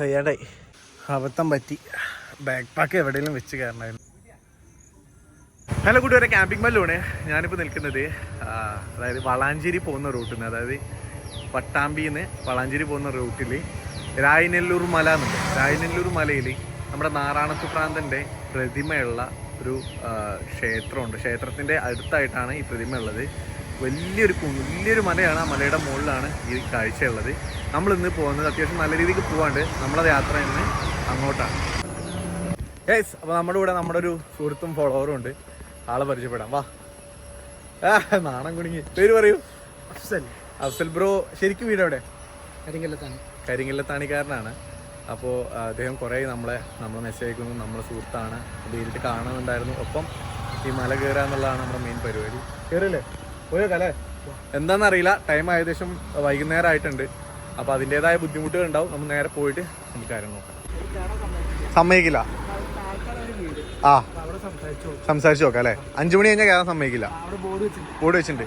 അയ്യാടായി അബദ്ധം പറ്റി. Back pack എവിടെയെങ്കിലും വെച്ച് കയറണമായിരുന്നു. ഹലോ കൂട്ടുകാരെ, ക്യാമ്പിംഗ് മല്ലാണ് ഞാനിപ്പോൾ നിൽക്കുന്നത്. അതായത് വളാഞ്ചേരി പോകുന്ന റൂട്ടിൽ നിന്ന്, അതായത് പട്ടാമ്പിയിൽ നിന്ന് വളാഞ്ചേരി പോകുന്ന റൂട്ടിൽ രായനെല്ലൂർ മല എന്നുണ്ട്. രായനെല്ലൂർ മലയിൽ നമ്മുടെ നാറാണത്ത് പ്രാന്തൻ്റെ പ്രതിമയുള്ള ഒരു ക്ഷേത്രമുണ്ട്. ക്ഷേത്രത്തിൻ്റെ അടുത്തായിട്ടാണ് ഈ പ്രതിമ ഉള്ളത്. വലിയൊരു മലയാണ്. ആ മലയുടെ മുകളിലാണ് ഈ കാഴ്ചയുള്ളത്. നമ്മളിന്ന് പോകുന്നത് അത്യാവശ്യം നല്ല രീതിക്ക് പോകാണ്ട് നമ്മളത് യാത്ര ഇന്ന് അങ്ങോട്ടാണ്. ഗൈസ്, അപ്പോൾ നമ്മുടെ കൂടെ നമ്മുടെ ഒരു സുഹൃത്തും ഫോളോവറും ഉണ്ട്. ആളെ പരിചയപ്പെടാം, വാ. നാണം കുടുങ്ങി. പേര് പറയൂ. അഫ്സൽ ബ്രോ. ശരിക്കും വീട് എവിടെ? കരിങ്കല്ലത്താണിക്കാരനാണ്. അപ്പോൾ അദ്ദേഹം കുറേ നമ്മളെ മെസ്സേജ് അയക്കുന്നു. നമ്മളെ സുഹൃത്താണ്, നേരിട്ട് കാണുന്നുണ്ടായിരുന്നു. ഒപ്പം ഈ മല കയറുക എന്നുള്ളതാണ് നമ്മുടെ മെയിൻ പരിപാടി. കയറില്ലേ? പോയേക്കല്ലേ? എന്താണെന്നറിയില്ല. ടൈം ഏകദേശം വൈകുന്നേരം ആയിട്ടുണ്ട്. അപ്പോൾ അതിൻ്റേതായ ബുദ്ധിമുട്ടുകൾ ഉണ്ടാവും. നമ്മൾ നേരെ പോയിട്ട് നമുക്ക് കാര്യം നോക്കാം. സമ്മതിക്കില്ല. ആ, സംസാരിച്ചു നോക്കാം അല്ലേ? 5 മണി കഴിഞ്ഞാൽ കയറാൻ സമ്മതിക്കില്ല. ബോർഡ് വെച്ചിട്ടുണ്ട്.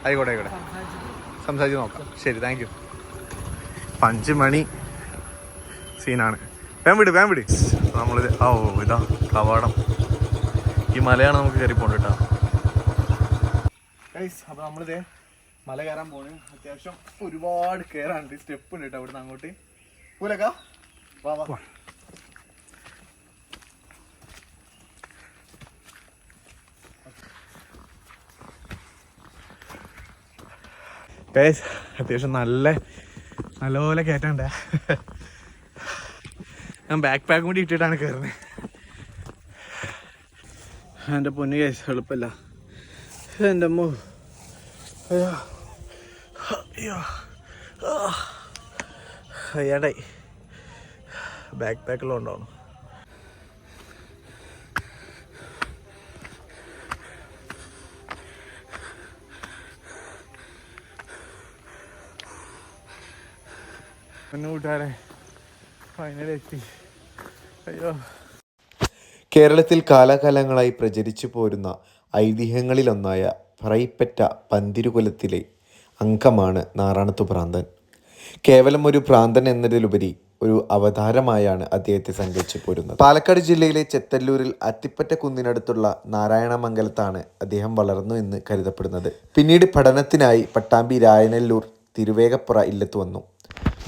ആയിക്കോട്ടെ, സംസാരിച്ച് നോക്കാം. ശരി, താങ്ക് യു. 5 മണി സീനാണ്. വേം വിട്. നമ്മളിത് ഇതാ കവാടം. ഈ മലയാണ് നമുക്ക് കയറി പോകണ്ട കേട്ടോ. അപ്പോൾ നമ്മളിത് മല കയറാൻ പോണ്. അത്യാവശ്യം ഒരുപാട് കയറാനുണ്ട്. സ്റ്റെപ്പ് ഉണ്ട് കേട്ടോ അവിടുന്ന് അങ്ങോട്ട്. പൂലക്ക വാ. അത്യാവശ്യം നല്ലപോലെ കയറ്റണ്ടേ. ഞാൻ ബാക്ക് പാക്ക് കൂടി ഇട്ടിട്ടാണ് കയറുന്നത്. എൻ്റെ പൊന്നു കേസ് എളുപ്പമില്ല. എൻ്റെ അമ്മോ, അയ്യാടായി. ബാക്ക് പാക്കിലുണ്ടാവണം. കൂട്ടുകാരെ ഫൈനലി എത്തി. അയ്യോ. കേരളത്തിൽ കാലാകാലങ്ങളായി പ്രചരിച്ചു പോരുന്ന ഐതിഹ്യങ്ങളിലൊന്നായ പറയിപ്പറ്റ പന്തിരുകുലത്തിലെ അംഗമാണ് നാറാണത്ത് ഭ്രാന്തൻ. കേവലം ഒരു ഭ്രാന്തൻ എന്നതിലുപരി ഒരു അവതാരമായാണ് അദ്ദേഹത്തെ സങ്കല്പിച്ചു പോരുന്നത്. പാലക്കാട് ജില്ലയിലെ ചെത്തല്ലൂരിൽ അത്തിപ്പറ്റ കുന്നിനടുത്തുള്ള നാരായണമംഗലത്താണ് അദ്ദേഹം വളർന്നു എന്ന് കരുതപ്പെടുന്നത്. പിന്നീട് പഠനത്തിനായി പട്ടാമ്പി രായനെല്ലൂർ തിരുവേഗപ്പുറ ഇല്ലത്ത് വന്നു.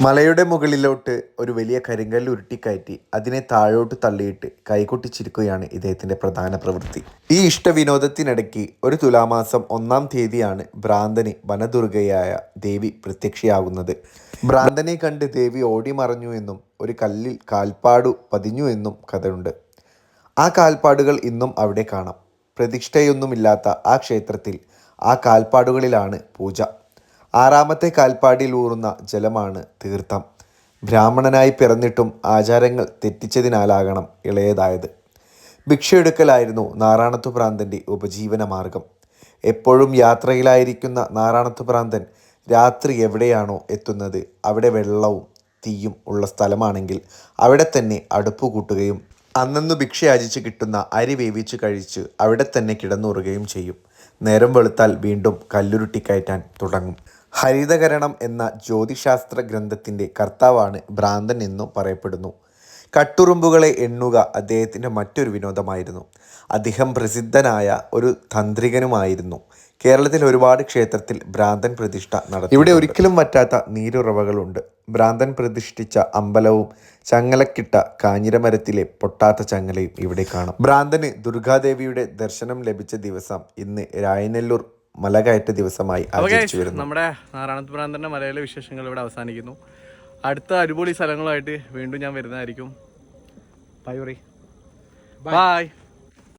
മലയുടെ മുകളിലോട്ട് ഒരു വലിയ കരിങ്കല്ല് ഉരുട്ടിക്കയറ്റി അതിനെ താഴോട്ട് തള്ളിയിട്ട് കൈകൊട്ടിച്ചിരിക്കുകയാണ് ഇദ്ദേഹത്തിൻ്റെ പ്രധാന പ്രവൃത്തി. ഈ ഇഷ്ടവിനോദത്തിനിടയ്ക്ക് ഒരു തുലാമാസം 1-ാം തീയതിയാണ് ഭ്രാന്തന് വനദുർഗയായ ദേവി പ്രത്യക്ഷയാകുന്നത്. ഭ്രാന്തനെ കണ്ട് ദേവി ഓടിമറഞ്ഞു എന്നും ഒരു കല്ലിൽ കാൽപ്പാടു പതിഞ്ഞു എന്നും കഥയുണ്ട്. ആ കാൽപ്പാടുകൾ ഇന്നും അവിടെ കാണാം. പ്രതിഷ്ഠയൊന്നുമില്ലാത്ത ആ ക്ഷേത്രത്തിൽ ആ കാൽപ്പാടുകളിലാണ് പൂജ. 6-ാമത്തെ കാൽപ്പാടിൽ ഊറുന്ന ജലമാണ് തീർത്ഥം. ബ്രാഹ്മണനായി പിറന്നിട്ടും ആചാരങ്ങൾ തെറ്റിച്ചതിനാലാകണം ഇളയതായത്. ഭിക്ഷയെടുക്കലായിരുന്നു നാറാണത്ത് ഭ്രാന്തൻ്റെ ഉപജീവന മാർഗം. എപ്പോഴും യാത്രയിലായിരിക്കുന്ന നാറാണത്ത് ഭ്രാന്തൻ രാത്രി എവിടെയാണോ എത്തുന്നത് അവിടെ വെള്ളവും തീയും ഉള്ള സ്ഥലമാണെങ്കിൽ അവിടെ തന്നെ അടുപ്പ് കൂട്ടുകയും അന്നു ഭിക്ഷയാചിച്ച് കിട്ടുന്ന അരി വേവിച്ച് കഴിച്ച് അവിടെ തന്നെ കിടന്നുറുകയും ചെയ്യും. നേരം വെളുത്താൽ വീണ്ടും കല്ലുരുട്ടിക്കയറ്റാൻ തുടങ്ങും. ഹരിതകരണം എന്ന ജ്യോതിശാസ്ത്ര ഗ്രന്ഥത്തിൻ്റെ കർത്താവാണ് ഭ്രാന്തൻ എന്നും പറയപ്പെടുന്നു. കട്ടുറുമ്പുകളെ എണ്ണുക അദ്ദേഹത്തിൻ്റെ മറ്റൊരു വിനോദമായിരുന്നു. അദ്ദേഹം പ്രസിദ്ധനായ ഒരു തന്ത്രികനുമായിരുന്നു. കേരളത്തിൽ ഒരുപാട് ക്ഷേത്രത്തിൽ ഭ്രാന്തൻ പ്രതിഷ്ഠ നടത്തി. ഇവിടെ ഒരിക്കലും വറ്റാത്ത നീരുറവകളുണ്ട്. ഭ്രാന്തൻ പ്രതിഷ്ഠിച്ച അമ്പലവും ചങ്ങലക്കിട്ട കാഞ്ഞിരമരത്തിലെ പൊട്ടാത്ത ചങ്ങലയും ഇവിടെ കാണാം. ഭ്രാന്തന് ദുർഗാദേവിയുടെ ദർശനം ലഭിച്ച ദിവസം ഇന്ന് രായനെല്ലൂർ മലകയറ്റ ദിവസമായി ആചരിച്ചു വരുന്നു. നമ്മുടെ നാറാണത്ത് ഭ്രാന്തൻ്റെ മലയിലെ വിശേഷങ്ങൾ ഇവിടെ അവസാനിക്കുന്നു. അടുത്ത അടിപൊളി സ്ഥലങ്ങളുമായിട്ട് വീണ്ടും ഞാൻ വരുന്നതായിരിക്കും. ബൈ.